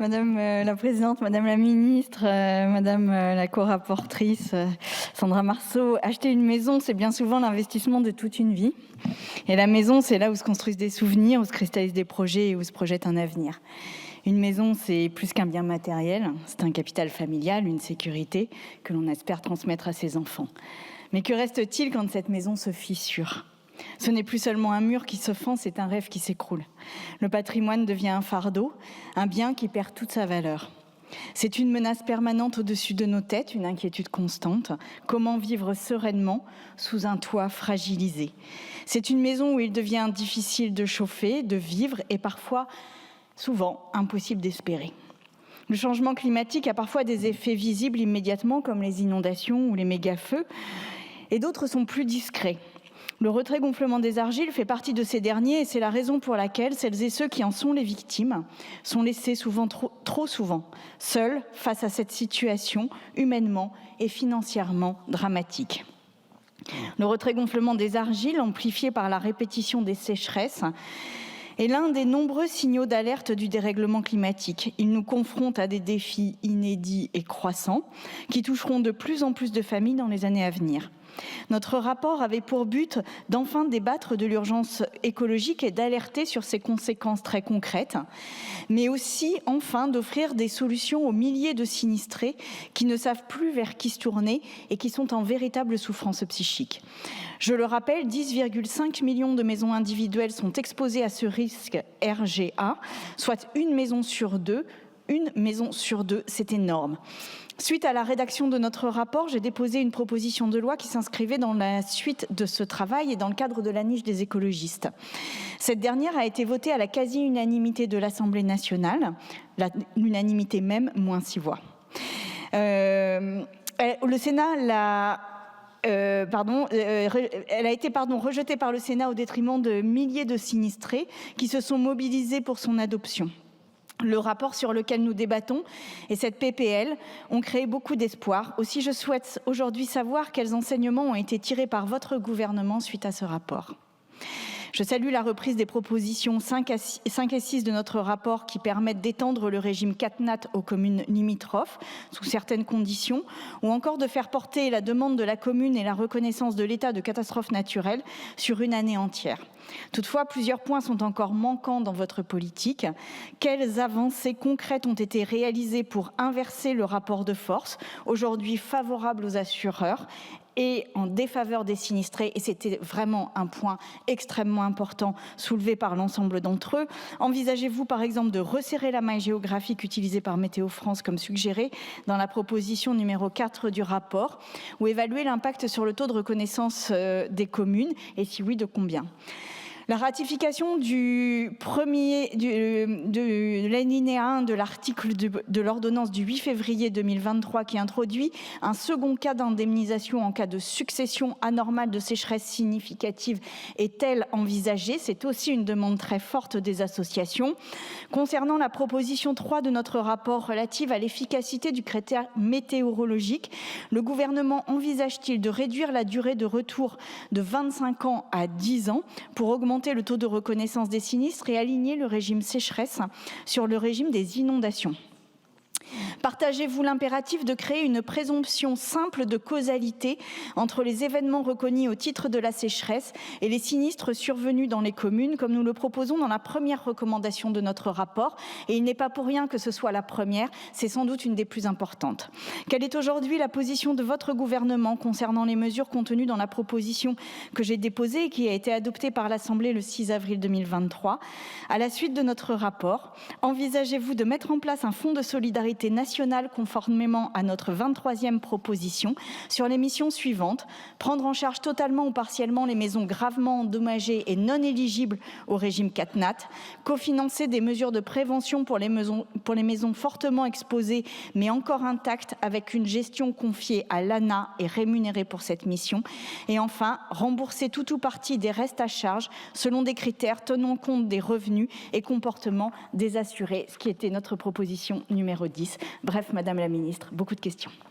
Madame la Présidente, Madame la Ministre, Madame la co-rapportrice Sandra Marceau, acheter une maison, c'est bien souvent l'investissement de toute une vie. Et la maison, c'est là où se construisent des souvenirs, où se cristallisent des projets et où se projette un avenir. Une maison, c'est plus qu'un bien matériel, c'est un capital familial, une sécurité que l'on espère transmettre à ses enfants. Mais que reste-t-il quand cette maison se fissure ? Ce n'est plus seulement un mur qui se fend, c'est un rêve qui s'écroule. Le patrimoine devient un fardeau, un bien qui perd toute sa valeur. C'est une menace permanente au-dessus de nos têtes, une inquiétude constante. Comment vivre sereinement sous un toit fragilisé ? C'est une maison où il devient difficile de chauffer, de vivre et parfois, souvent, impossible d'espérer. Le changement climatique a parfois des effets visibles immédiatement, comme les inondations ou les méga-feux, et d'autres sont plus discrets. Le retrait-gonflement des argiles fait partie de ces derniers et c'est la raison pour laquelle celles et ceux qui en sont les victimes sont laissés trop souvent seuls face à cette situation humainement et financièrement dramatique. Le retrait-gonflement des argiles, amplifié par la répétition des sécheresses, est l'un des nombreux signaux d'alerte du dérèglement climatique. Il nous confronte à des défis inédits et croissants qui toucheront de plus en plus de familles dans les années à venir. Notre rapport avait pour but d'enfin débattre de l'urgence écologique et d'alerter sur ses conséquences très concrètes, mais aussi enfin d'offrir des solutions aux milliers de sinistrés qui ne savent plus vers qui se tourner et qui sont en véritable souffrance psychique. Je le rappelle, 10,5 millions de maisons individuelles sont exposées à ce risque RGA, soit une maison sur deux, c'est énorme. Suite à la rédaction de notre rapport, j'ai déposé une proposition de loi qui s'inscrivait dans la suite de ce travail et dans le cadre de la niche des écologistes. Cette dernière a été votée à la quasi-unanimité de l'Assemblée nationale, l'unanimité même, moins 6 voix. Le Sénat elle a été rejetée par le Sénat au détriment de milliers de sinistrés qui se sont mobilisés pour son adoption. Le rapport sur lequel nous débattons et cette PPL ont créé beaucoup d'espoir. Aussi, je souhaite aujourd'hui savoir quels enseignements ont été tirés par votre gouvernement suite à ce rapport. Je salue la reprise des propositions 5 et 6 de notre rapport qui permettent d'étendre le régime CatNat aux communes limitrophes sous certaines conditions ou encore de faire porter la demande de la commune et la reconnaissance de l'état de catastrophe naturelle sur une année entière. Toutefois, plusieurs points sont encore manquants dans votre politique. Quelles avancées concrètes ont été réalisées pour inverser le rapport de force, aujourd'hui favorable aux assureurs et en défaveur des sinistrés, et c'était vraiment un point extrêmement important soulevé par l'ensemble d'entre eux. Envisagez-vous par exemple de resserrer la maille géographique utilisée par Météo France comme suggéré dans la proposition numéro 4 du rapport, ou évaluer l'impact sur le taux de reconnaissance des communes, et si oui, de combien ? La ratification de l'alinéa 1 de l'article de l'ordonnance du 8 février 2023 qui introduit un second cas d'indemnisation en cas de succession anormale de sécheresse significative est-elle envisagée ? C'est aussi une demande très forte des associations. Concernant la proposition 3 de notre rapport relative à l'efficacité du critère météorologique, le gouvernement envisage-t-il de réduire la durée de retour de 25 ans à 10 ans pour augmenter le taux de reconnaissance des sinistres et aligner le régime sécheresse sur le régime des inondations ? Partagez-vous l'impératif de créer une présomption simple de causalité entre les événements reconnus au titre de la sécheresse et les sinistres survenus dans les communes, comme nous le proposons dans la première recommandation de notre rapport. Et il n'est pas pour rien que ce soit la première, c'est sans doute une des plus importantes. Quelle est aujourd'hui la position de votre gouvernement concernant les mesures contenues dans la proposition que j'ai déposée et qui a été adoptée par l'Assemblée le 6 avril 2023 ? À la suite de notre rapport, envisagez-vous de mettre en place un fonds de solidarité nationale conformément à notre 23e proposition sur les missions suivantes: prendre en charge totalement ou partiellement les maisons gravement endommagées et non éligibles au régime CatNat, cofinancer des mesures de prévention pour les maisons fortement exposées mais encore intactes avec une gestion confiée à l'ANA et rémunérée pour cette mission, et enfin rembourser tout ou partie des restes à charge selon des critères tenant compte des revenus et comportements des assurés, ce qui était notre proposition numéro 10. Bref, Madame la Ministre, beaucoup de questions.